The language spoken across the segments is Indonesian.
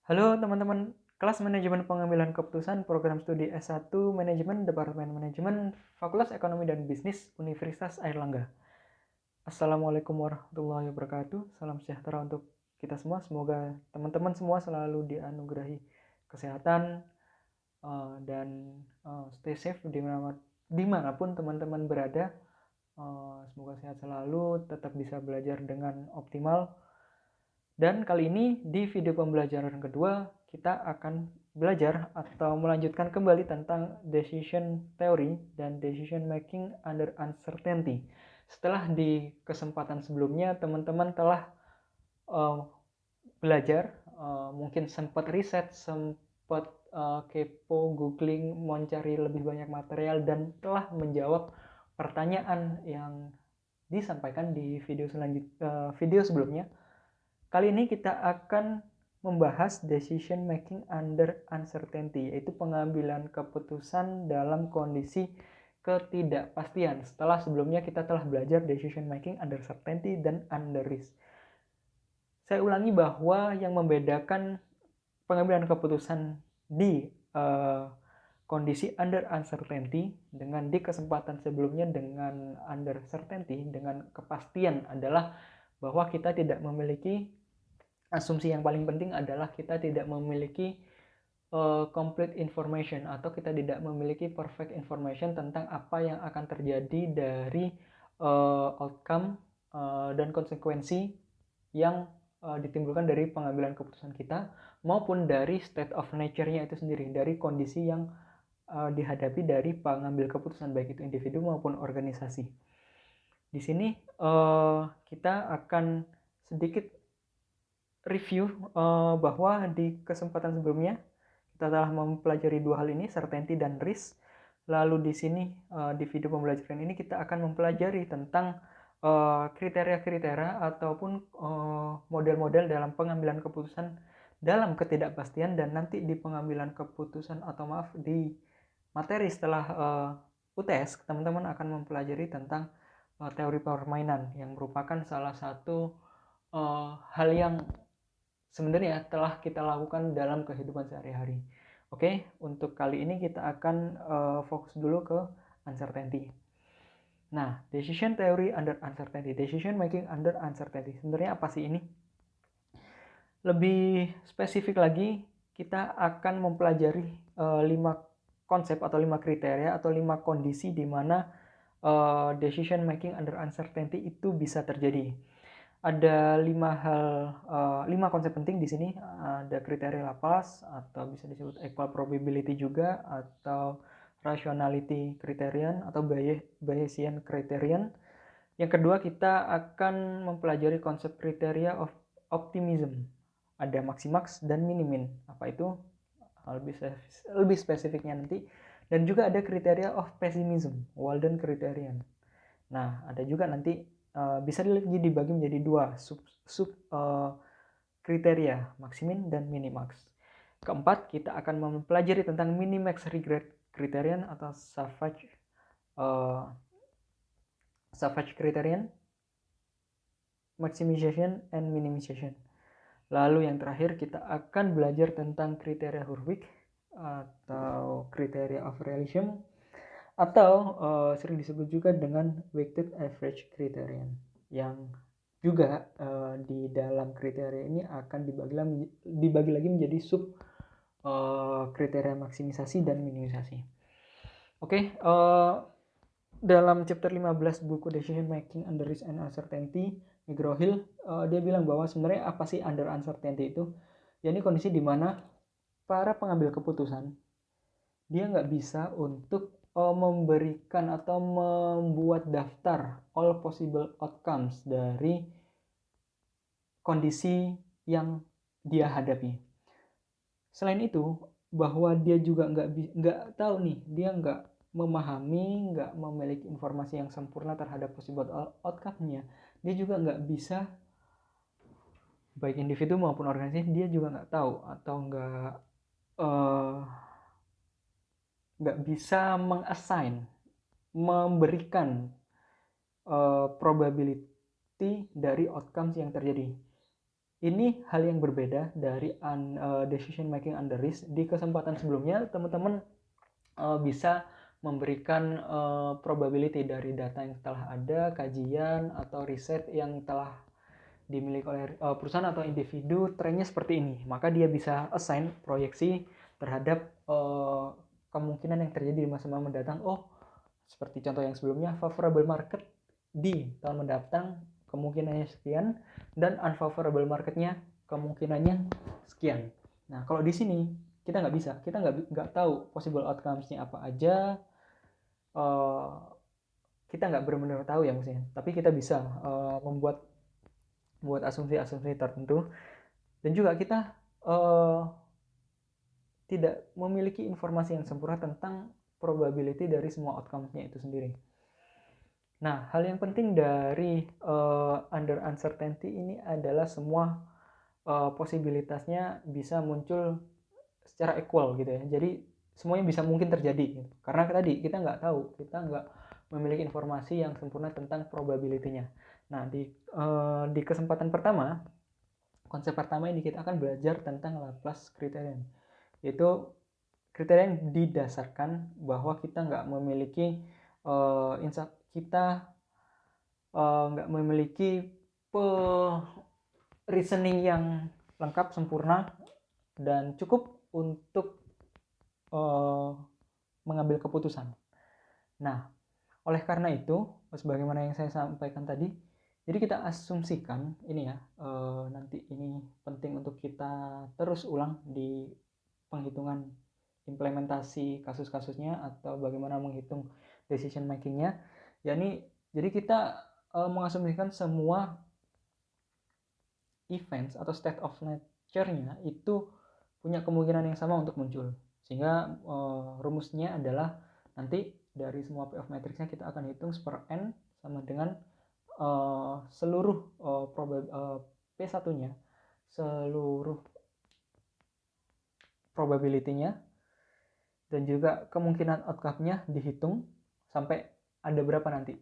Halo teman-teman kelas manajemen pengambilan keputusan program studi S1 Manajemen Departemen Manajemen Fakultas Ekonomi dan Bisnis Universitas Airlangga. Assalamualaikum warahmatullahi wabarakatuh. Salam sejahtera untuk kita semua. Semoga teman-teman semua selalu dianugerahi kesehatan dan stay safe dimanapun teman-teman berada. Semoga sehat selalu, tetap bisa belajar dengan optimal. Dan kali ini di video pembelajaran kedua kita akan belajar atau melanjutkan kembali tentang decision theory dan decision making under uncertainty. Setelah di kesempatan sebelumnya teman-teman telah belajar, mungkin sempat riset, sempat kepo, googling, mencari lebih banyak material dan telah menjawab pertanyaan yang disampaikan di video sebelumnya. Kali ini kita akan membahas decision making under uncertainty, yaitu pengambilan keputusan dalam kondisi ketidakpastian. Setelah sebelumnya kita telah belajar decision making under certainty dan under risk. Saya ulangi bahwa yang membedakan pengambilan keputusan di kondisi under uncertainty dengan di kesempatan sebelumnya dengan under certainty, dengan kepastian adalah bahwa kita tidak memiliki asumsi yang paling penting adalah kita tidak memiliki complete information atau kita tidak memiliki perfect information tentang apa yang akan terjadi dari outcome dan konsekuensi yang ditimbulkan dari pengambilan keputusan kita maupun dari state of nature-nya itu sendiri, dari kondisi yang dihadapi dari pengambil keputusan baik itu individu maupun organisasi. Di sini kita akan sedikit review bahwa di kesempatan sebelumnya kita telah mempelajari dua hal ini, certainty dan risk. Lalu di sini di video pembelajaran ini kita akan mempelajari tentang kriteria-kriteria ataupun model-model dalam pengambilan keputusan dalam ketidakpastian, dan nanti di pengambilan keputusan atau di materi setelah UTS teman-teman akan mempelajari tentang teori permainan yang merupakan salah satu hal yang sebenarnya telah kita lakukan dalam kehidupan sehari-hari. Oke, untuk kali ini kita akan fokus dulu ke uncertainty. Nah, decision theory under uncertainty, decision making under uncertainty. Sebenarnya apa sih ini? Lebih spesifik lagi, kita akan mempelajari 5 konsep atau 5 kriteria atau 5 kondisi di mana decision making under uncertainty itu bisa terjadi. Ada 5 konsep penting di sini. Ada kriteria Laplace atau bisa disebut equal probability juga, atau rationality criterion atau Bayesian criterion. Yang kedua, kita akan mempelajari konsep kriteria of optimism. Ada maximax dan minimin. Apa itu? Lebih spesifiknya nanti. Dan juga ada kriteria of pessimism, Walden criterion. Nah, ada juga nanti bisa dibagi menjadi 2 sub kriteria, maximin dan minimax. Keempat, kita akan mempelajari tentang minimax regret criterion atau Savage criterion, maximization and minimization. Lalu yang terakhir kita akan belajar tentang kriteria Hurwitz atau kriteria of realism, atau sering disebut juga dengan weighted average criterion, yang juga di dalam kriteria ini akan dibagi lagi menjadi sub kriteria maksimisasi dan minimisasi. Oke, dalam chapter 15 buku Decision Making Under Risk and Uncertainty, McGraw-Hill dia bilang bahwa sebenarnya apa sih under uncertainty itu? Ya, ini kondisi di mana para pengambil keputusan dia nggak bisa untuk memberikan atau membuat daftar all possible outcomes dari kondisi yang dia hadapi. Selain itu, bahwa dia juga nggak tahu nih, dia nggak memahami, nggak memiliki informasi yang sempurna terhadap possible outcome-nya. Dia juga nggak bisa, baik individu maupun organisasi, dia juga nggak tahu atau nggak bisa mengassign, memberikan probability dari outcomes yang terjadi. ini hal yang berbeda dari decision making under risk. Di kesempatan sebelumnya teman-teman bisa memberikan probability dari data yang telah ada, kajian atau riset yang telah dimiliki oleh perusahaan atau individu, trennya seperti ini. Maka dia bisa assign proyeksi terhadap kemungkinan yang terjadi di masa mendatang. Oh, seperti contoh yang sebelumnya, favorable market di tahun mendatang kemungkinannya sekian, dan unfavorable marketnya kemungkinannya sekian. Nah, kalau di sini kita nggak bisa, kita nggak tahu possible outcomes-nya apa aja, kita nggak benar-benar tahu ya maksudnya, tapi kita bisa membuat asumsi-asumsi tertentu, dan juga kita tidak memiliki informasi yang sempurna tentang probability dari semua outcome-nya itu sendiri. Nah, hal yang penting dari under uncertainty ini adalah semua posibilitasnya bisa muncul secara equal gitu ya. Jadi semuanya bisa mungkin terjadi gitu. Karena tadi kita nggak tahu, kita nggak memiliki informasi yang sempurna tentang probability-nya. Nah, di kesempatan pertama, konsep pertama ini kita akan belajar tentang Laplace criterion. Itu kriteria yang didasarkan bahwa kita nggak memiliki nggak memiliki reasoning yang lengkap, sempurna, dan cukup untuk mengambil keputusan. Nah, oleh karena itu, sebagaimana yang saya sampaikan tadi, jadi kita asumsikan ini ya, nanti ini penting untuk kita terus ulang di penghitungan implementasi kasus-kasusnya atau bagaimana menghitung decision makingnya. Jadi kita mengasumsikan semua events atau state of nature-nya itu punya kemungkinan yang sama untuk muncul. Sehingga rumusnya adalah nanti dari semua P of matrixnya kita akan hitung per n sama dengan seluruh P1-nya, seluruh probability-nya, dan juga kemungkinan outcome-nya dihitung sampai ada berapa nanti.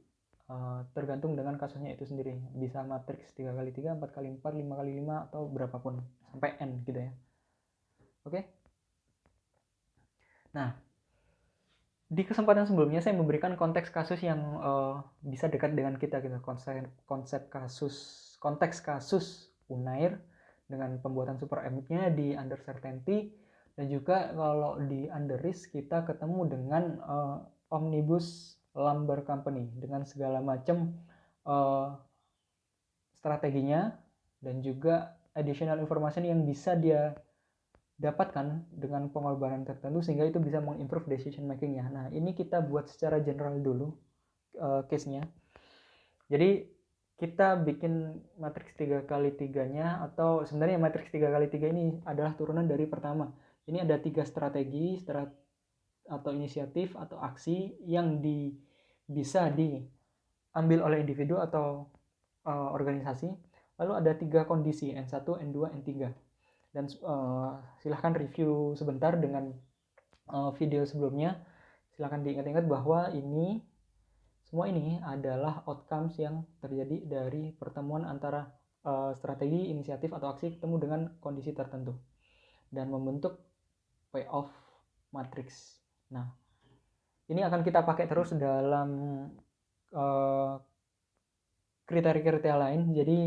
Tergantung dengan kasusnya itu sendiri. Bisa matriks 3x3, 4x4, 5x5, atau berapapun. Sampai N gitu ya. Oke? Nah, di kesempatan sebelumnya saya memberikan konteks kasus yang bisa dekat dengan kita gitu. Konteks kasus Unair dengan pembuatan super M-nya di under certainty, dan juga kalau di under risk kita ketemu dengan omnibus lumber company dengan segala macam strateginya dan juga additional information yang bisa dia dapatkan dengan pengorbanan tertentu sehingga itu bisa mengimprove decision makingnya. Nah, ini kita buat secara general dulu case-nya. Jadi kita bikin matriks 3x3-nya, atau sebenarnya matriks 3x3 ini adalah turunan dari pertama. Ini ada 3 strategi atau inisiatif atau aksi yang bisa diambil oleh individu atau organisasi. Lalu ada 3 kondisi, N1, N2, N3. Dan silahkan review sebentar dengan video sebelumnya. Silahkan diingat-ingat bahwa semua ini adalah outcomes yang terjadi dari pertemuan antara strategi, inisiatif, atau aksi ketemu dengan kondisi tertentu dan membentuk payoff matrix. Nah, ini akan kita pakai terus dalam kriteria-kriteria lain. Jadi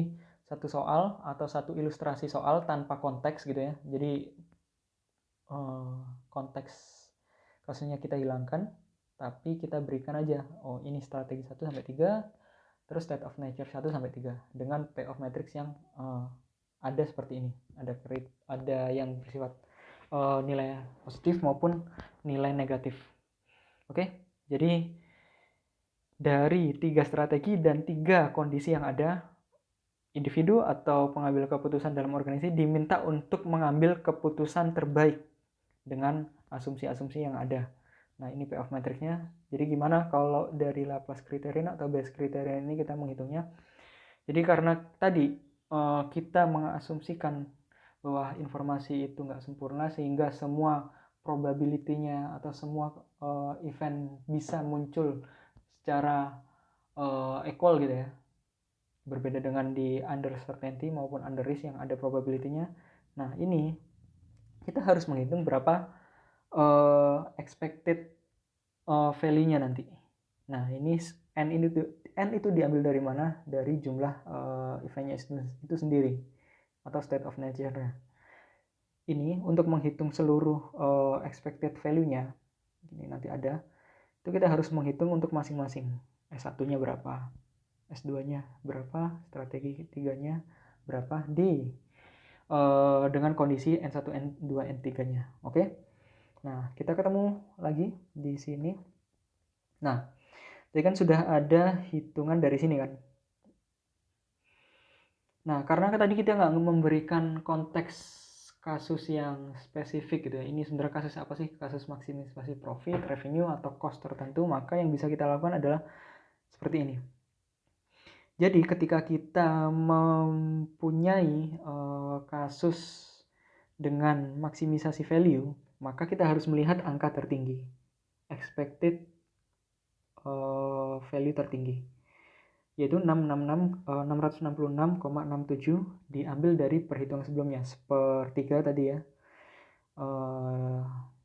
satu soal atau satu ilustrasi soal tanpa konteks gitu ya. Jadi konteks kasusnya kita hilangkan, tapi kita berikan aja, oh ini strategi 1 sampai 3, terus state of nature 1 sampai 3 dengan payoff matrix yang ada seperti ini. Ada yang bersifat nilai positif maupun nilai negatif. Oke, jadi dari 3 strategi dan 3 kondisi yang ada, individu atau pengambil keputusan dalam organisasi diminta untuk mengambil keputusan terbaik dengan asumsi-asumsi yang ada. Nah, ini payoff matrixnya. Jadi gimana kalau dari Laplace criterion atau Bayes criterion ini kita menghitungnya? Jadi karena tadi kita mengasumsikan bahwa informasi itu nggak sempurna sehingga semua probability-nya atau semua event bisa muncul secara equal gitu ya. berbeda dengan di under certainty maupun under risk yang ada probability-nya. Nah, ini kita harus menghitung berapa expected value-nya nanti. Nah, ini n itu diambil dari mana? Dari jumlah eventnya itu sendiri atau state of nature-nya. Ini untuk menghitung seluruh expected value-nya, ini nanti ada, itu kita harus menghitung untuk masing-masing. S1-nya berapa, S2-nya berapa, strategi 3-nya berapa dengan kondisi N1, N2, N3-nya. Oke. Nah, kita ketemu lagi di sini. Nah, tadi kan sudah ada hitungan dari sini kan. Nah, karena tadi kita nggak memberikan konteks kasus yang spesifik gitu ya. Ini sebenarnya kasus apa sih? Kasus maksimisasi profit, revenue, atau cost tertentu. Maka yang bisa kita lakukan adalah seperti ini. Jadi ketika kita mempunyai kasus dengan maksimisasi value, maka kita harus melihat angka tertinggi. Expected value tertinggi. Yaitu 666,67 diambil dari perhitungan sebelumnya, sepertiga tadi ya,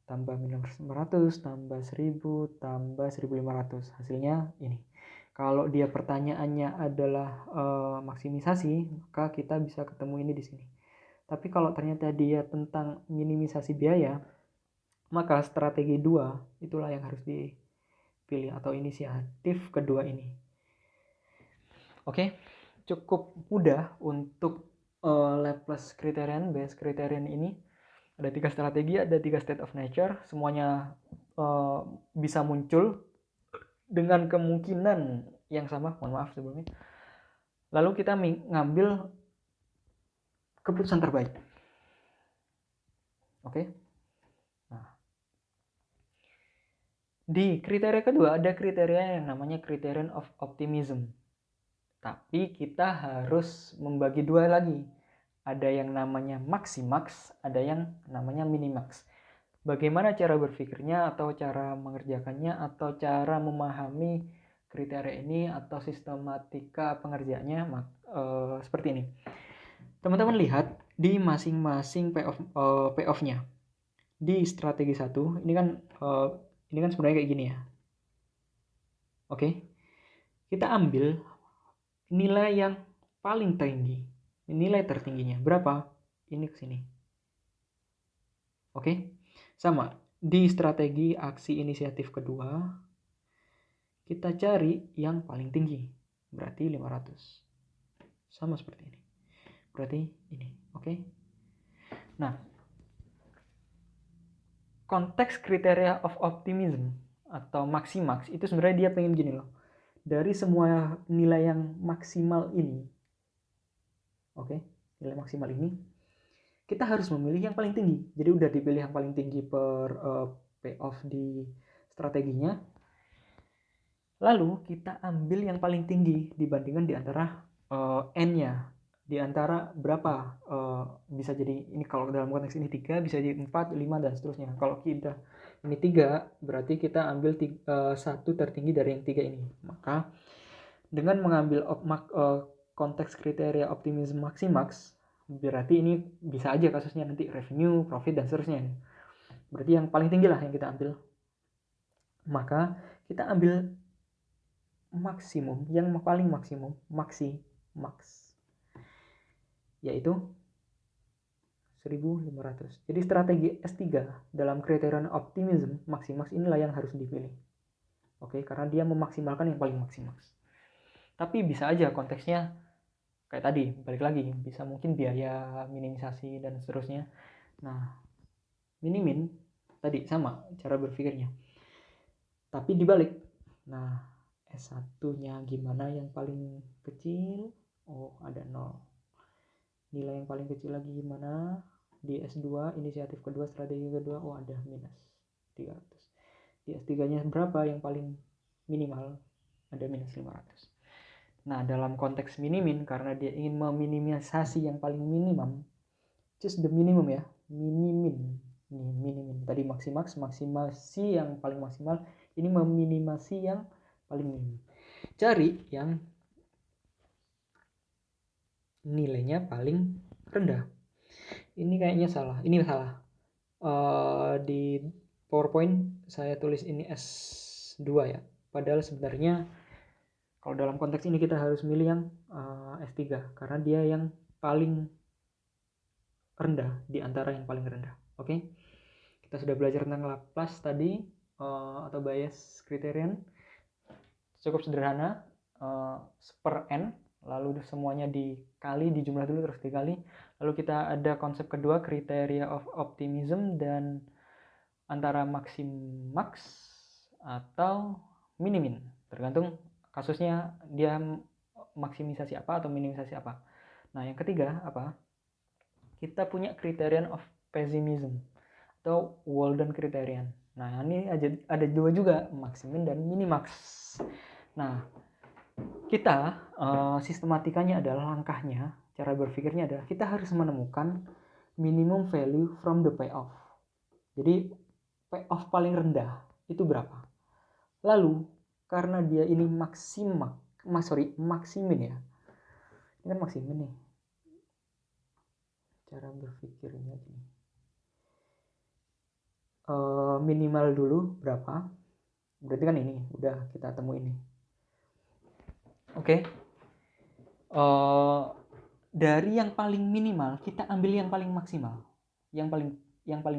tambah minus 900 tambah 1000 tambah 1500, hasilnya ini. Kalau dia pertanyaannya adalah maksimisasi, maka kita bisa ketemu ini di sini. Tapi kalau ternyata dia tentang minimisasi biaya, maka strategi 2 itulah yang harus dipilih atau inisiatif kedua ini. Oke, cukup mudah untuk Laplace criterion, Bayes criterion ini. Ada 3 strategi, ada 3 state of nature, semuanya bisa muncul dengan kemungkinan yang sama. Mohon maaf sebelumnya. Lalu kita mengambil keputusan terbaik. Oke. Nah, di kriteria kedua ada kriteria yang namanya criterion of optimism. Tapi kita harus membagi dua lagi. Ada yang namanya maximax, ada yang namanya minimax. Bagaimana cara berpikirnya atau cara mengerjakannya atau cara memahami kriteria ini atau sistematika pengerjaannya seperti ini. Teman-teman lihat di masing-masing payoff-nya. Di strategi 1, ini kan sebenarnya kayak gini ya. Oke. Kita ambil nilai yang paling tinggi. Nilai tertingginya berapa? Ini ke sini. Oke. Sama, di strategi aksi inisiatif kedua kita cari yang paling tinggi. Berarti 500. Sama seperti ini. Berarti ini, oke? Nah, konteks kriteria of optimism atau maximax itu sebenarnya dia pengen gini loh. Dari semua nilai yang maksimal ini, oke, nilai maksimal ini, kita harus memilih yang paling tinggi. Jadi udah dipilih yang paling tinggi per payoff di strateginya. Lalu kita ambil yang paling tinggi dibandingkan di antara n-nya. Di antara berapa, bisa jadi ini kalau dalam konteks ini 3, bisa jadi 4, 5, dan seterusnya. Kalau kita ini 3, berarti kita ambil 1 tertinggi dari yang 3 ini. Maka dengan mengambil konteks kriteria optimism maximax, berarti ini bisa aja kasusnya nanti revenue, profit, dan seterusnya. Berarti yang paling tinggi lah yang kita ambil. Maka kita ambil maksimum, yang paling maksimum, max, yaitu 1500. Jadi strategi S3 dalam kriteria optimism maximax inilah yang harus dipilih. Oke, karena dia memaksimalkan yang paling maksimax. Tapi bisa aja konteksnya kayak tadi, balik lagi, bisa mungkin biaya, minimisasi, dan seterusnya. Nah, minimin tadi sama cara berpikirnya. Tapi dibalik. Nah, S1-nya gimana yang paling kecil? Oh, ada 0. Nilai yang paling kecil lagi gimana? Di S2, inisiatif kedua, strategi kedua, oh ada minus 300. Di S3-nya berapa yang paling minimal? Ada minus 500. Nah, dalam konteks minimin, karena dia ingin meminimisasi yang paling minimum, just the minimum ya, minimin. Nih, minimin. Tadi maksimasi yang paling maksimal, ini meminimasi yang paling minim. Cari yang nilainya paling rendah. Ini kayaknya salah. Ini salah. Di PowerPoint saya tulis ini S2 ya. Padahal sebenarnya kalau dalam konteks ini kita harus milih yang S3 karena dia yang paling rendah di antara yang paling rendah. Oke. Kita sudah belajar tentang Laplace tadi atau Bayes criterion. Cukup sederhana, per n, lalu semuanya dikali, dijumlah dulu terus dikali. Lalu kita ada konsep kedua, criteria of optimism, dan antara max atau minimin, tergantung kasusnya dia maksimisasi apa atau minimisasi apa. Nah, yang ketiga apa? Kita punya criterion of pessimism atau Walden criterion. Nah, ini ada dua juga, maximin dan minimax. Nah, kita sistematikanya adalah langkahnya, cara berpikirnya adalah kita harus menemukan minimum value from the payoff. Jadi payoff paling rendah itu berapa? Lalu karena dia ini maksimin ya. Ini kan maksimin nih. Cara berpikirnya gini. Minimal dulu berapa? Berarti kan ini udah kita temuin nih. Oke. Dari yang paling minimal kita ambil yang paling maksimal, yang paling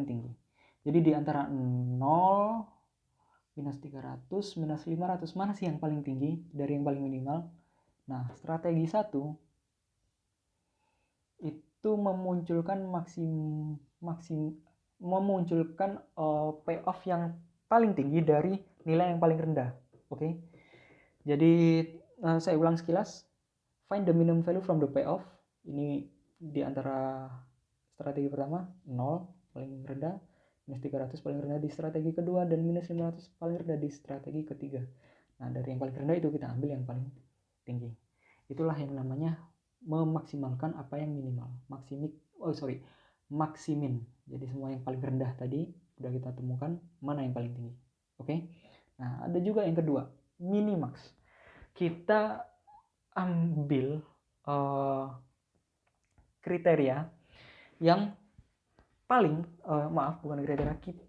tinggi. Jadi di antara 0 minus 300 minus 500 mana sih yang paling tinggi dari yang paling minimal? Nah, strategi 1 itu memunculkan memunculkan payoff yang paling tinggi dari nilai yang paling rendah. Oke. Jadi saya ulang sekilas. Find the minimum value from the payoff. Ini di antara strategi pertama 0 paling rendah, minus 300 paling rendah di strategi kedua, dan minus 500 paling rendah di strategi ketiga. Nah, dari yang paling rendah itu kita ambil yang paling tinggi. Itulah yang namanya memaksimalkan apa yang minimal. Maksimin. Jadi semua yang paling rendah tadi udah kita temukan mana yang paling tinggi. Oke. Nah, ada juga yang kedua, minimax. Kita ambil kriteria yang paling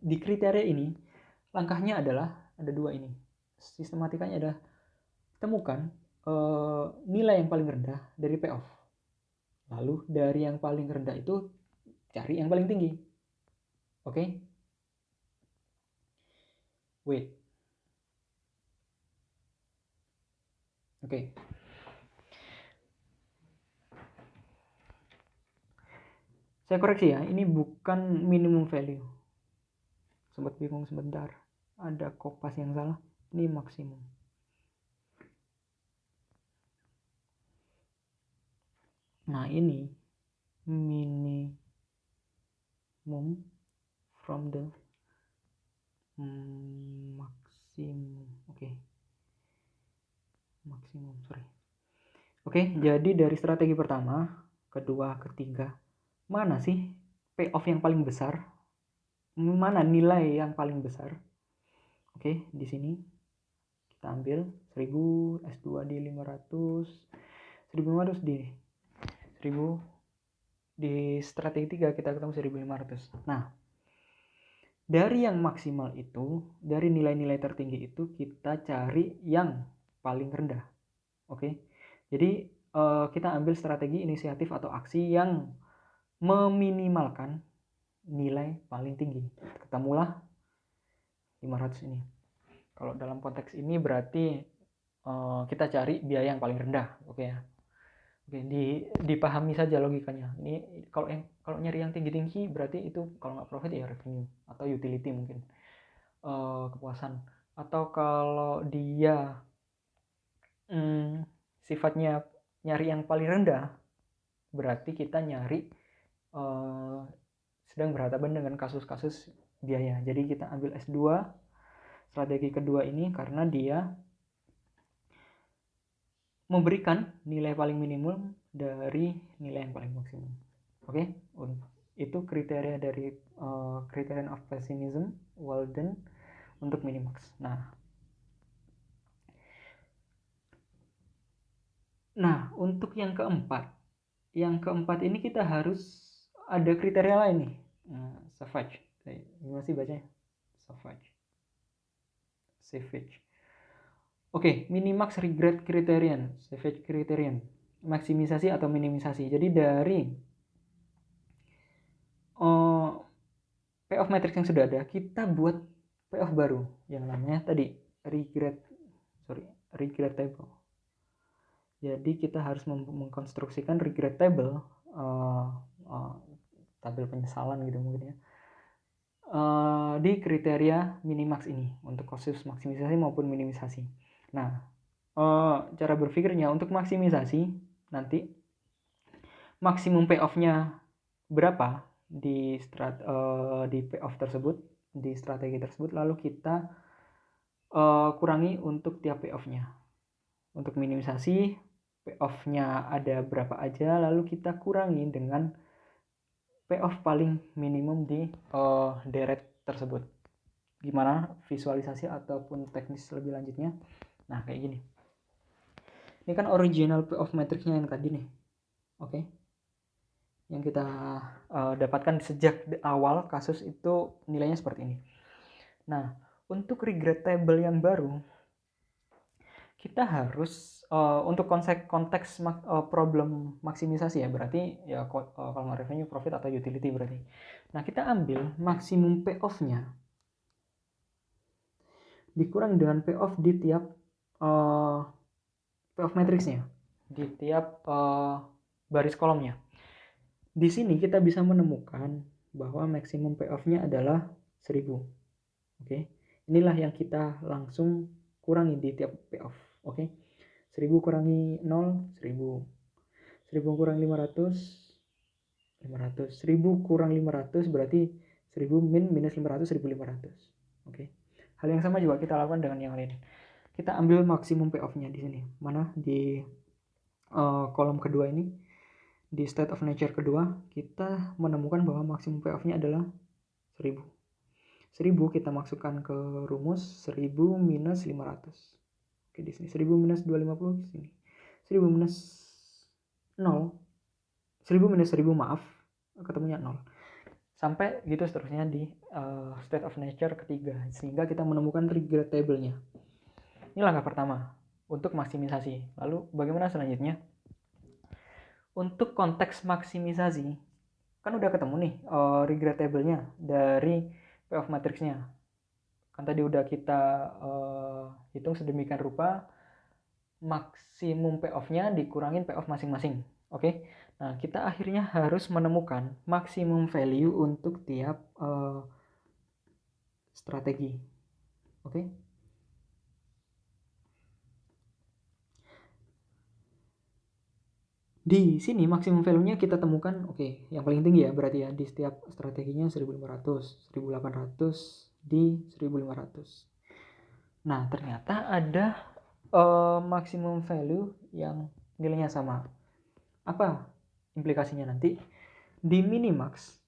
di kriteria ini langkahnya adalah ada dua ini. Sistematikanya adalah temukan nilai yang paling rendah dari payoff. Lalu dari yang paling rendah itu cari yang paling tinggi. Oke? Wait. Oke. Saya koreksi ya, ini bukan minimum value. Sempat bingung sebentar. Ada kopas yang salah. Ini maksimum. Nah, ini minimum from the maksimum. Maksimum, sorry. Oke, jadi dari strategi pertama, kedua, ketiga, mana sih payoff yang paling besar? Mana nilai yang paling besar? Oke, di sini kita ambil 1000, S2 di 500, 1500 di 1000, di strategi 3 kita ketemu 1500. Nah, dari yang maksimal itu, dari nilai-nilai tertinggi itu kita cari yang paling rendah. Oke. Jadi kita ambil strategi inisiatif atau aksi yang meminimalkan nilai paling tinggi. Ketemulah 500 ini. Kalau dalam konteks ini berarti kita cari biaya yang paling rendah. Oke ya. Oke, dipahami saja logikanya. Ini kalau nyari yang tinggi-tinggi berarti itu kalau nggak profit ya revenue atau utility mungkin. Kepuasan. Atau kalau dia sifatnya nyari yang paling rendah, berarti kita nyari sedang berhadapan dengan kasus-kasus biaya. Jadi kita ambil S2 strategi kedua ini karena dia memberikan nilai paling minimum dari nilai yang paling maksimum. Oke? Itu kriteria dari criterion of pessimism, Walden, untuk minimax. Nah, untuk yang keempat, yang keempat ini kita harus ada kriteria lain nih. Savage. Gimana sih bacanya? Savage. Oke, minimax regret criterion, savage criterion, maksimisasi atau minimisasi. Jadi dari payoff matrix yang sudah ada, kita buat payoff baru yang namanya tadi regret table. Jadi kita harus mengkonstruksikan regret table, tabel penyesalan gitu mungkin ya, di kriteria minimax ini untuk kasus maksimisasi maupun minimisasi. Nah, cara berpikirnya untuk maksimisasi nanti maksimum payoff-nya berapa di payoff tersebut, di strategi tersebut, lalu kita kurangi untuk tiap payoff-nya. Untuk minimisasi, payoff-nya ada berapa aja, lalu kita kurangi dengan payoff paling minimum di deret tersebut. Gimana visualisasi ataupun teknis lebih lanjutnya? Nah, kayak gini. Ini kan original payoff matrixnya yang tadi nih. Oke. Yang kita dapatkan sejak awal kasus itu nilainya seperti ini. Nah, untuk regret table yang baru, kita harus untuk konteks problem maksimisasi ya, berarti ya kalau nggak revenue, profit atau utility berarti. Nah, kita ambil maksimum payoff-nya dikurang dengan payoff di tiap payoff matrixnya, di tiap baris kolomnya. Di sini kita bisa menemukan bahwa maksimum payoff-nya adalah 1000. Oke. Inilah yang kita langsung kurangi di tiap payoff. Oke. 1000 kurangi 0, 1000. 1000 kurang 500, 500. 1000 kurang 500 berarti 1000 minus 500, 1500. Oke. Hal yang sama juga kita lakukan dengan yang lain. Kita ambil maksimum payoff-nya di sini. Mana? Di kolom kedua ini. Di state of nature kedua, kita menemukan bahwa maksimum payoff-nya adalah 1000. 1000 kita masukkan ke rumus 1000 minus 500. Oke, di sini 1000 minus 250 di sini. 1000 minus 0. 1000 minus 1000 maaf, ketemunya 0. Sampai gitu seterusnya di state of nature ketiga, sehingga kita menemukan regret table-nya. Ini langkah pertama untuk maksimisasi. Lalu bagaimana selanjutnya? Untuk konteks maksimisasi, kan udah ketemu nih regret table-nya dari payoff matrix-nya. Kan tadi udah kita hitung sedemikian rupa maksimum payoff-nya dikurangin payoff masing-masing. Oke. Nah, kita akhirnya harus menemukan maksimum value untuk tiap strategi. Oke. Di sini maksimum value-nya kita temukan, oke, yang paling tinggi ya berarti ya, di setiap strateginya 1500, 1800, di 1500. Nah, ternyata ada maksimum value yang nilainya sama. Apa implikasinya nanti? Di minimax,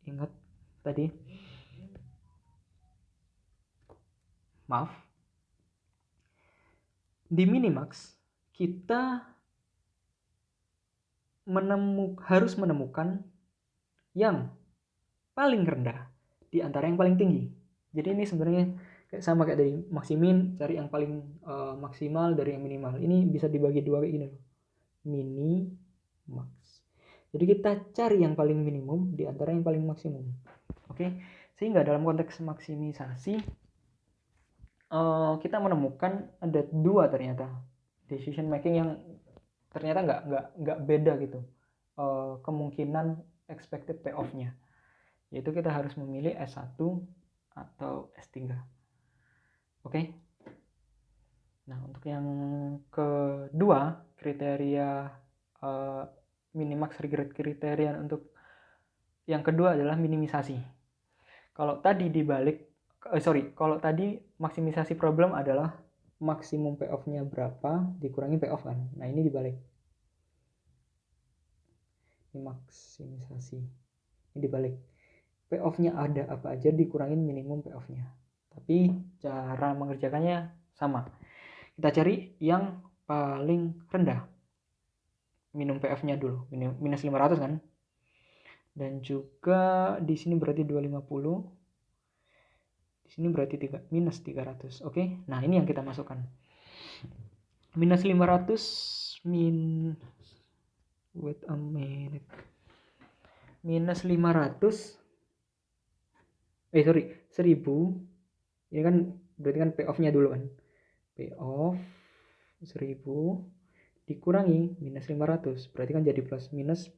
ingat tadi, di minimax kita harus menemukan yang paling rendah di antara yang paling tinggi. Jadi ini sebenarnya sama kayak dari maksimin, cari yang paling maksimal dari yang minimal. Ini bisa dibagi dua kayak gini loh. Mini, max. Jadi kita cari yang paling minimum di antara yang paling maksimum. Oke, sehingga dalam konteks maksimisasi kita menemukan ada dua ternyata decision making yang ternyata nggak beda gitu kemungkinan expected payoff-nya, yaitu kita harus memilih S1 atau S3. Oke. Nah, untuk yang kedua, kriteria minimax regret kriteria untuk yang kedua adalah minimisasi. Kalau tadi kalau tadi maksimisasi problem adalah maksimum payoff-nya berapa dikurangi payoff kan. Nah, ini dibalik. Ini maksimisasi. Ini dibalik. Payoff-nya ada apa aja dikurangin minimum payoff-nya. Tapi cara mengerjakannya sama. Kita cari yang paling rendah minum PF-nya dulu, minus 500 kan. Dan juga di sini berarti 250. Di sini berarti minus 300. Oke. Nah, ini yang kita masukkan. Minus 500 wait a minute. Minus 500 1000. Ini kan berarti kan payoff-nya dulu kan. Payoff 1000 dikurangi minus 500, berarti kan jadi plus minus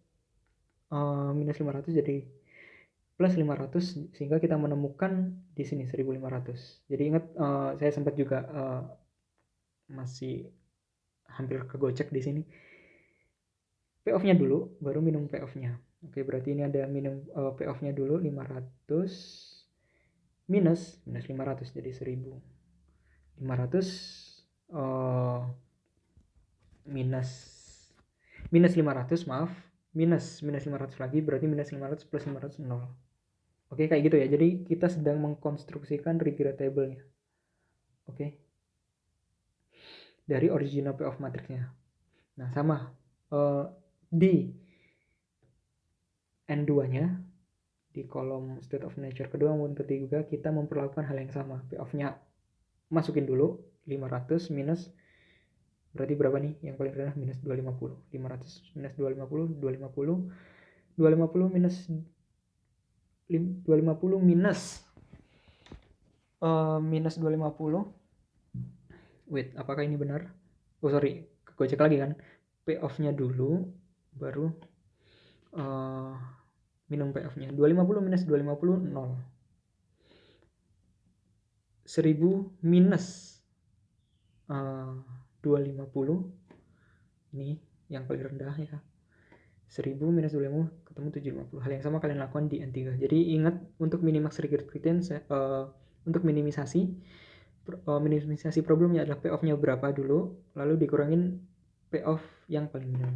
500 jadi plus 500, sehingga kita menemukan di sini 1500. Jadi ingat, saya sempat juga masih hampir kegocek di sini. Payoff-nya dulu baru minum payoff-nya. Oke, berarti ini ada minum payoff-nya dulu 500 minus 500 jadi 1000. 500 minus 500, maaf, minus 500 lagi, berarti minus 500 plus 500 0. Oke, kayak gitu ya. Jadi kita sedang mengkonstruksikan regrettable-nya. Oke. Dari original payoff matrixnya. Nah, sama di N2-nya, di kolom state of nature kedua maupun ketiga, kita memperlakukan hal yang sama. Payoff-nya masukin dulu 500 minus, berarti berapa nih yang paling rendah? Minus 250. 500 minus 250, 250 minus 250 minus 250. Wait, apakah ini benar? Oh sorry, kegocek lagi kan. Payoff-nya dulu baru minum payoff-nya. 250 minus 250 0. 1000 minus 250, ini yang paling rendah ya. 1000 minus 250 ketemu 750. Hal yang sama kalian lakukan di N3. Jadi ingat, untuk minimax regret criterion, untuk minimisasi problemnya adalah payoff-nya berapa dulu, lalu dikurangin payoff yang paling minimum.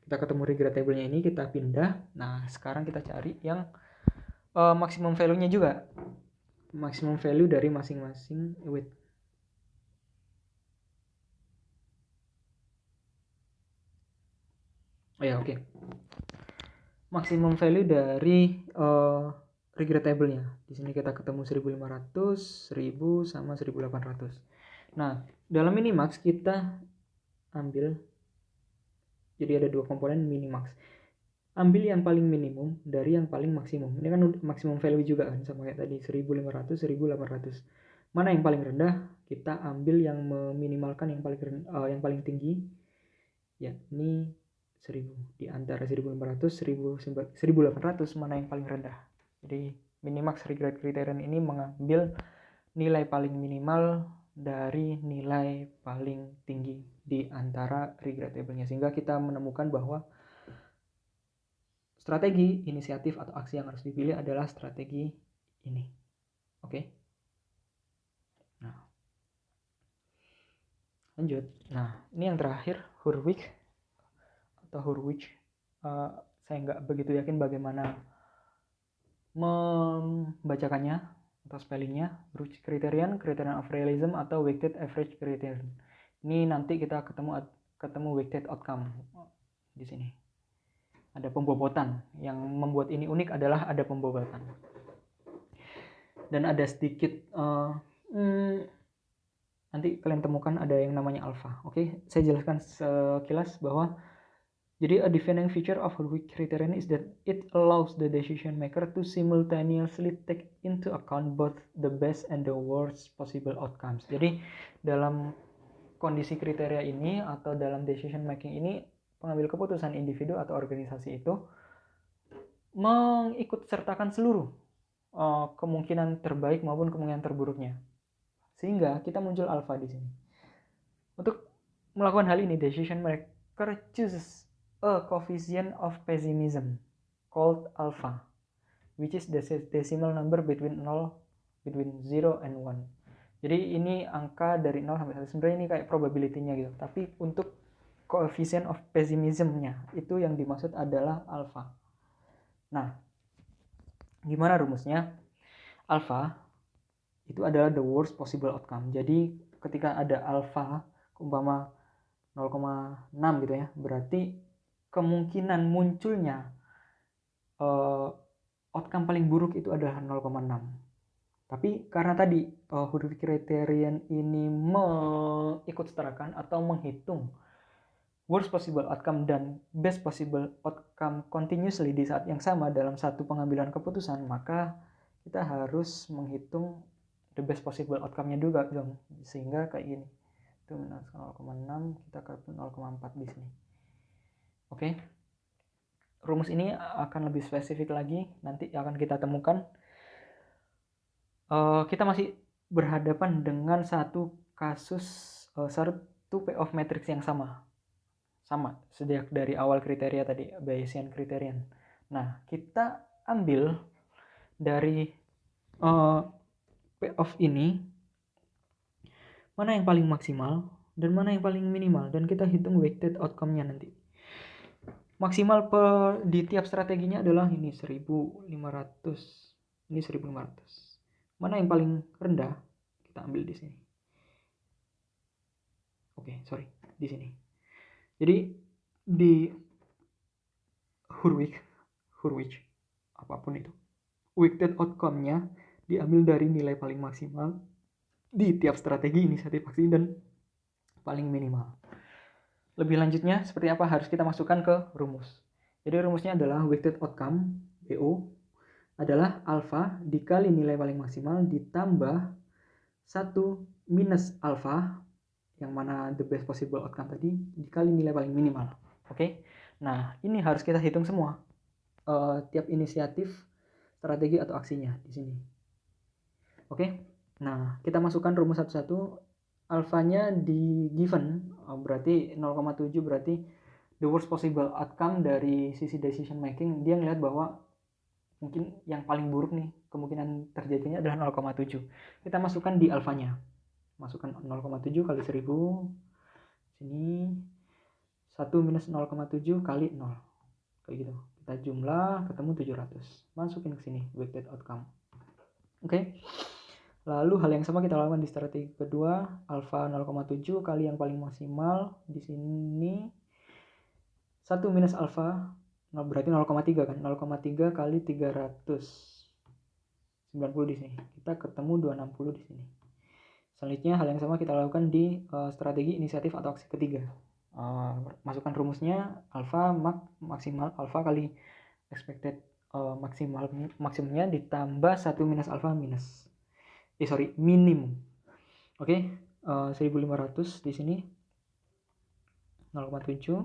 Kita ketemu regrettable-nya ini, kita pindah. Nah, sekarang kita cari yang maximum value-nya juga. Maximum value dari masing-masing. Oh ya, oke. Maximum value dari regrettable-nya. Di sini kita ketemu 1500, 1000 sama 1800. Nah, dalam minimax kita ambil, jadi ada dua komponen minimax. Ambil yang paling minimum dari yang paling maksimum. Ini kan maksimum value juga kan, sama kayak tadi 1500, 1800. Mana yang paling rendah, kita ambil yang meminimalkan yang paling tinggi. Ya, ini 1000. Di antara 1500, 1800 mana yang paling rendah. Jadi minimax regret criterion ini mengambil nilai paling minimal dari nilai paling tinggi di antara regrettable-nya, sehingga kita menemukan bahwa strategi, inisiatif, atau aksi yang harus dipilih adalah strategi ini. Oke. Nah, lanjut. Nah, ini yang terakhir, Hurwitz. Saya nggak begitu yakin bagaimana membacakannya atau spellingnya. Hurwitz criterion of realism atau weighted average criterion. Ini nanti kita ketemu weighted outcome di sini. Ada pembobotan. Yang membuat ini unik adalah ada pembobotan. Dan ada sedikit nanti kalian temukan ada yang namanya alpha. Oke, saya jelaskan sekilas bahwa jadi a defining feature of Hurwitz criterion is that it allows the decision maker to simultaneously take into account both the best and the worst possible outcomes. Jadi dalam kondisi kriteria ini atau dalam decision making ini, pengambil keputusan individu atau organisasi itu mengikut sertakan seluruh kemungkinan terbaik maupun kemungkinan terburuknya, sehingga kita muncul alpha di sini. Untuk melakukan hal ini, decision maker chooses a coefficient of pessimism called alpha, which is the decimal number between 0 and 1. Jadi ini angka dari 0 sampai 1. Sebenarnya ini kayak probability-nya gitu. Tapi untuk coefficient of pessimism-nya itu yang dimaksud adalah alpha. Nah, gimana rumusnya? Alpha itu adalah the worst possible outcome. Jadi ketika ada alpha umpama 0,6 gitu ya, berarti kemungkinan munculnya outcome paling buruk itu adalah 0,6. Tapi karena tadi huruf criterion ini mengikut setarakan atau menghitung worst possible outcome dan best possible outcome continuously di saat yang sama dalam satu pengambilan keputusan, maka kita harus menghitung the best possible outcome-nya juga dong. Sehingga kayak gini. Itu minus 0,6, kita ke 0,4 di sini. Oke. Rumus ini akan lebih spesifik lagi, nanti akan kita temukan. Kita masih berhadapan dengan satu kasus, satu payoff matrix yang sama sejak dari awal kriteria tadi, Bayesian criterion. Nah, kita ambil dari payoff ini mana yang paling maksimal dan mana yang paling minimal, dan kita hitung weighted outcome-nya nanti. Maksimal di tiap strateginya adalah ini 1500, ini 1500. Mana yang paling rendah kita ambil di sini. Di sini. Jadi di Hurwitz apapun itu, weighted outcome-nya diambil dari nilai paling maksimal di tiap strategi inisiatif aksi dan paling minimal. Lebih lanjutnya seperti apa harus kita masukkan ke rumus. Jadi rumusnya adalah weighted outcome BO adalah alfa dikali nilai paling maksimal ditambah 1 minus alfa, yang mana the best possible outcome tadi, dikali nilai paling minimal. Oke. Nah, ini harus kita hitung semua. Tiap inisiatif, strategi atau aksinya di sini. Oke. Nah, kita masukkan rumus satu-satu. Alfanya di given, berarti 0,7, berarti the worst possible outcome dari sisi decision making. Dia ngelihat bahwa mungkin yang paling buruk nih, kemungkinan terjadinya adalah 0,7. Kita masukkan di alfanya. Masukkan 0,7 kali 1000. Sini 1 minus 0,7 kali 0. Kayak gitu. Kita jumlah ketemu 700. Masukin ke sini weighted outcome. Oke. Lalu hal yang sama kita lakukan di strategi kedua, alfa 0,7 kali yang paling maksimal di sini 1 minus alfa, berarti 0,3 kan? 0,3 kali 390 di sini. Kita ketemu 260 di sini. Selanjutnya hal yang sama kita lakukan di strategi inisiatif atau aksi ketiga. Masukkan rumusnya alfa maksimal alfa kali expected maksimumnya ditambah 1 minus alfa minimum. Oke, 1500 di sini 0,7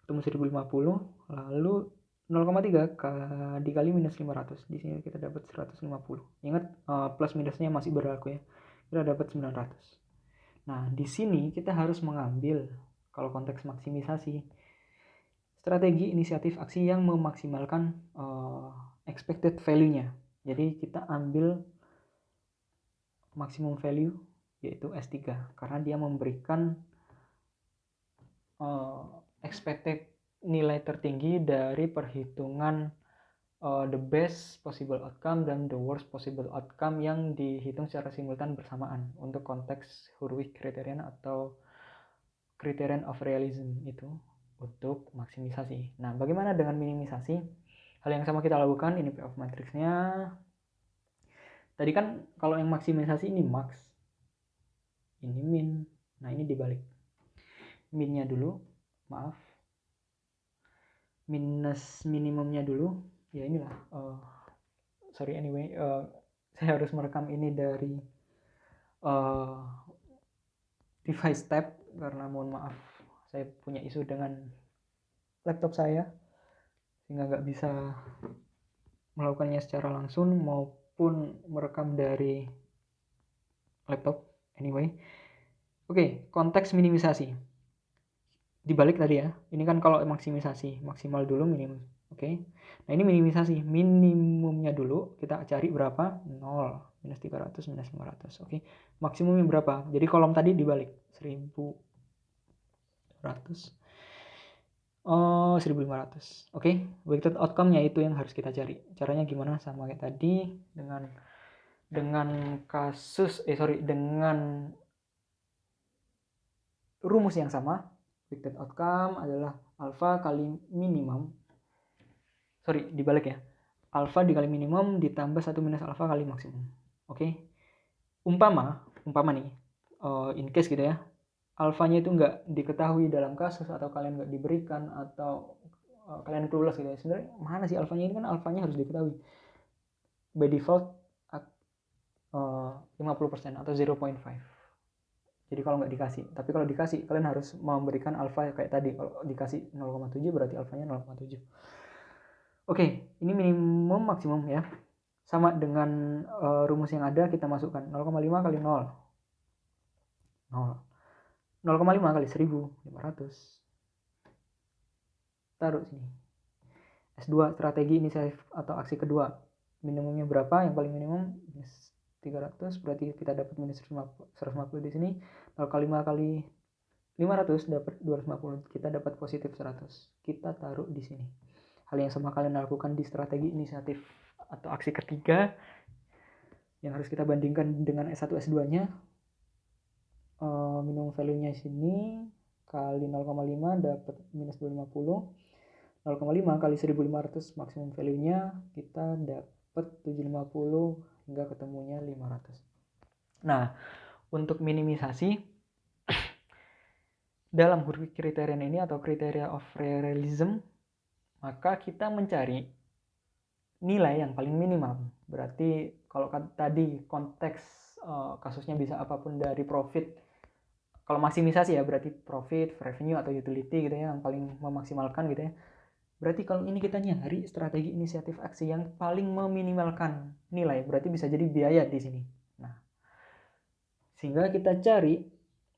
ketemu 1050, lalu 0,3 dikali minus 500. Di sini kita dapat 150. Ingat plus minusnya masih berlaku ya. Kita dapat 900. Nah, di sini kita harus mengambil, kalau konteks maksimisasi, strategi inisiatif aksi yang memaksimalkan expected value-nya. Jadi kita ambil maximum value yaitu S3 karena dia memberikan expected nilai tertinggi dari perhitungan the best possible outcome dan the worst possible outcome yang dihitung secara simultan bersamaan untuk konteks Hurwitz criterion atau criterion of realism itu untuk maksimisasi. Nah, bagaimana dengan minimisasi? Hal yang sama kita lakukan, ini payoff matrixnya. Tadi kan kalau yang maksimisasi ini max, ini min. Nah, ini dibalik. Minnya dulu, maaf. Minus minimumnya dulu. Ya inilah. Saya harus merekam ini dari device tab karena mohon maaf, saya punya isu dengan laptop saya sehingga nggak bisa melakukannya secara langsung maupun merekam dari laptop. Oke, konteks minimisasi dibalik tadi ya. Ini kan kalau maksimisasi, maksimal dulu minimum. Oke. Nah, ini minimisasi, minimumnya dulu kita cari berapa? 0, minus 300, minus 500. Oke. Maksimumnya berapa? Jadi kolom tadi dibalik, 1100. 1500. Oke, weighted outcome-nya itu yang harus kita cari. Caranya gimana? Sama kayak tadi, dengan rumus yang sama. Weighted outcome adalah alfa kali minimum, sorry dibalik ya, alfa dikali minimum ditambah 1 minus alfa kali maksimum. Oke, umpama nih, in case gitu ya, alfanya itu nggak diketahui dalam kasus, atau kalian nggak diberikan, atau kalian clueless gitu ya, sebenarnya mana sih alfanya, ini kan alfanya harus diketahui. By default 50% atau 0.5. Jadi kalau nggak dikasih, tapi kalau dikasih kalian harus memberikan alfa kayak tadi. Kalau dikasih 0,7 berarti alfanya 0,7. Oke, ini minimum maksimum ya. Sama dengan rumus yang ada, kita masukkan 0,5 kali 0. 0,5 kali 1500. Taruh sini. S2 strategi inisiatif atau aksi kedua. Minimumnya berapa? Yang paling minimum minus 300, berarti kita dapat minus 150 di sini. 0,5 kali 500 dapat 250, kita dapat positif 100. Kita taruh di sini. Hal yang sama kalian lakukan di strategi inisiatif atau aksi ketiga yang harus kita bandingkan dengan S1 S2-nya. Minimum value-nya sini kali 0,5 dapat minus 250. 0,5 kali 1500 maksimum value-nya kita dapat 750 hingga ketemunya 500. Nah, untuk minimisasi dalam kriteria ini atau kriteria of realism, maka kita mencari nilai yang paling minimum. Berarti kalau tadi konteks kasusnya bisa apapun dari profit, kalau maksimisasi ya berarti profit, revenue atau utility gitu ya, yang paling memaksimalkan gitu ya. Berarti kalau ini kita nyari strategi inisiatif aksi yang paling meminimalkan nilai, berarti bisa jadi biaya di sini. Nah, sehingga kita cari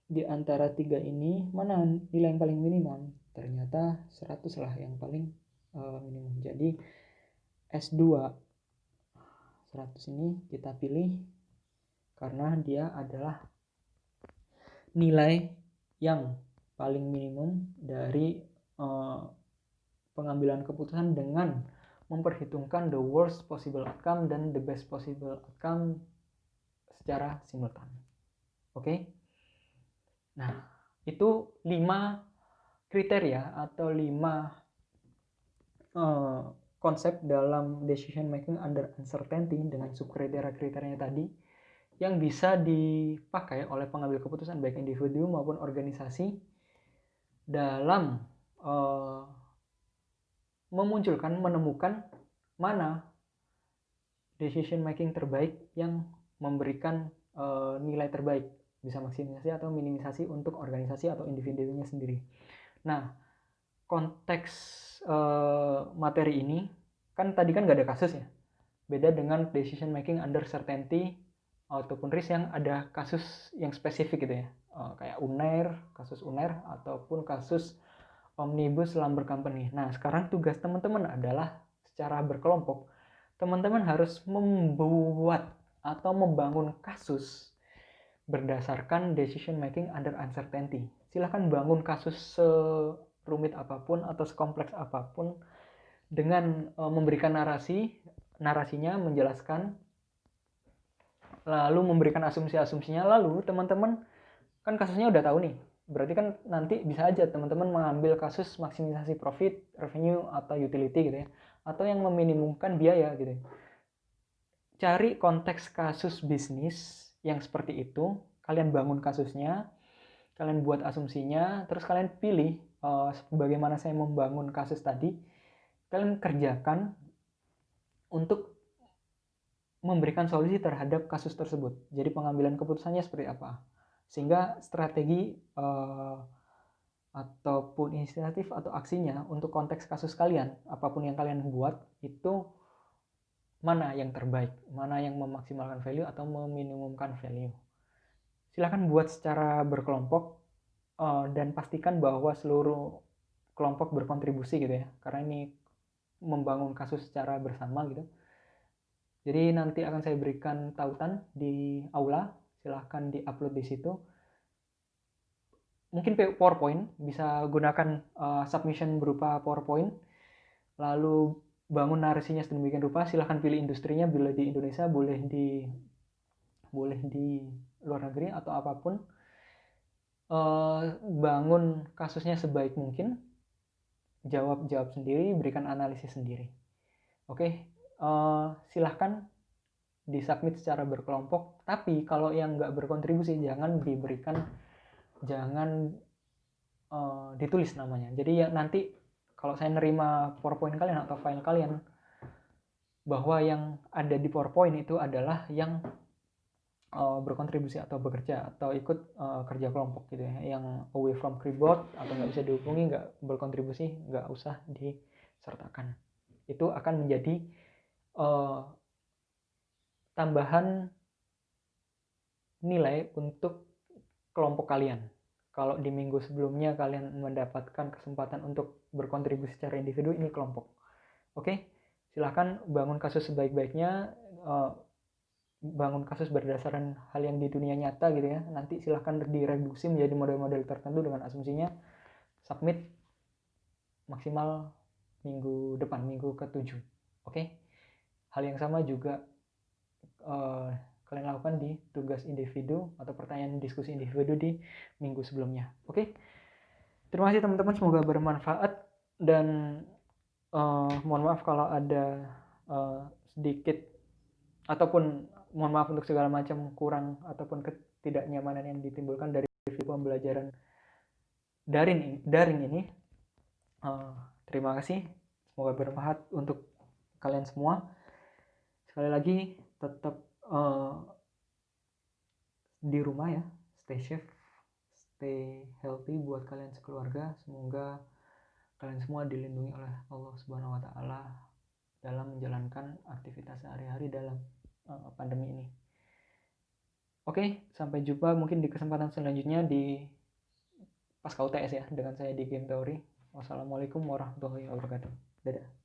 di antara tiga ini mana nilai yang paling minimum. Ternyata 100 lah yang paling minimum. Jadi S2 100 ini kita pilih karena dia adalah nilai yang paling minimum dari pengambilan keputusan dengan memperhitungkan the worst possible outcome dan the best possible outcome secara simultan. Oke? Nah, itu 5 kriteria atau 5 konsep dalam decision making under uncertainty dengan subkriteria-kriterianya tadi yang bisa dipakai oleh pengambil keputusan baik individu maupun organisasi dalam menemukan mana decision making terbaik yang memberikan nilai terbaik, bisa maksimisasi atau minimisasi untuk organisasi atau individunya sendiri. Nah, konteks materi ini kan tadi kan nggak ada kasus ya, beda dengan decision making under certainty ataupun risk yang ada kasus yang spesifik gitu ya, kayak kasus UNER ataupun kasus Omnibus Lumber Company. Nah, sekarang tugas teman-teman adalah secara berkelompok, teman-teman harus membuat atau membangun kasus berdasarkan decision making under uncertainty. Silahkan bangun kasus serumit apapun atau sekompleks apapun dengan memberikan narasinya, menjelaskan, lalu memberikan asumsi-asumsinya, lalu teman-teman kan kasusnya udah tahu nih. Berarti kan nanti bisa aja teman-teman mengambil kasus maksimisasi profit, revenue, atau utility gitu ya. Atau yang meminimumkan biaya gitu ya. Cari konteks kasus bisnis yang seperti itu, kalian bangun kasusnya, kalian buat asumsinya, terus kalian pilih bagaimana saya membangun kasus tadi, kalian kerjakan untuk memberikan solusi terhadap kasus tersebut. Jadi pengambilan keputusannya seperti apa. Sehingga strategi ataupun inisiatif atau aksinya untuk konteks kasus kalian, apapun yang kalian buat, itu mana yang terbaik, mana yang memaksimalkan value atau meminimumkan value. Silahkan buat secara berkelompok dan pastikan bahwa seluruh kelompok berkontribusi gitu ya, karena ini membangun kasus secara bersama gitu. Jadi nanti akan saya berikan tautan di aula, silahkan di-upload di situ. Mungkin PowerPoint, bisa gunakan submission berupa PowerPoint, lalu bangun narasinya sedemikian rupa. Silahkan pilih industrinya, bila di Indonesia, boleh di luar negeri atau apapun. Bangun kasusnya sebaik mungkin, jawab sendiri, berikan analisis sendiri. Oke, silahkan disubmit secara berkelompok, tapi kalau yang nggak berkontribusi jangan ditulis namanya. Jadi ya nanti kalau saya nerima PowerPoint kalian atau file kalian, bahwa yang ada di PowerPoint itu adalah yang berkontribusi atau bekerja atau ikut kerja kelompok gitu ya, yang away from keyboard atau nggak bisa dihubungi, nggak berkontribusi, nggak usah disertakan. Itu akan menjadi tambahan nilai untuk kelompok kalian. Kalau di minggu sebelumnya kalian mendapatkan kesempatan untuk berkontribusi secara individu, ini kelompok. Oke, silahkan bangun kasus sebaik-baiknya, bangun kasus berdasarkan hal yang di dunia nyata gitu ya. Nanti silahkan direduksi menjadi model-model tertentu dengan asumsinya submit maksimal minggu depan, minggu ke-7. Oke, hal yang sama juga kalian lakukan di tugas individu atau pertanyaan diskusi individu di minggu sebelumnya. Oke, terima kasih teman-teman, semoga bermanfaat, dan mohon maaf kalau ada sedikit ataupun mohon maaf untuk segala macam kurang ataupun ketidaknyamanan yang ditimbulkan dari review pembelajaran daring ini. Terima kasih, semoga bermanfaat untuk kalian semua. Sekali lagi tetap di rumah ya, stay safe, stay healthy buat kalian sekeluarga. Semoga kalian semua dilindungi oleh Allah Subhanahu wa Ta'ala dalam menjalankan aktivitas sehari-hari dalam pandemi ini. Oke, sampai jumpa mungkin di kesempatan selanjutnya di Pasca UTS ya, dengan saya di Game Theory. Wassalamualaikum warahmatullahi wabarakatuh. Dadah.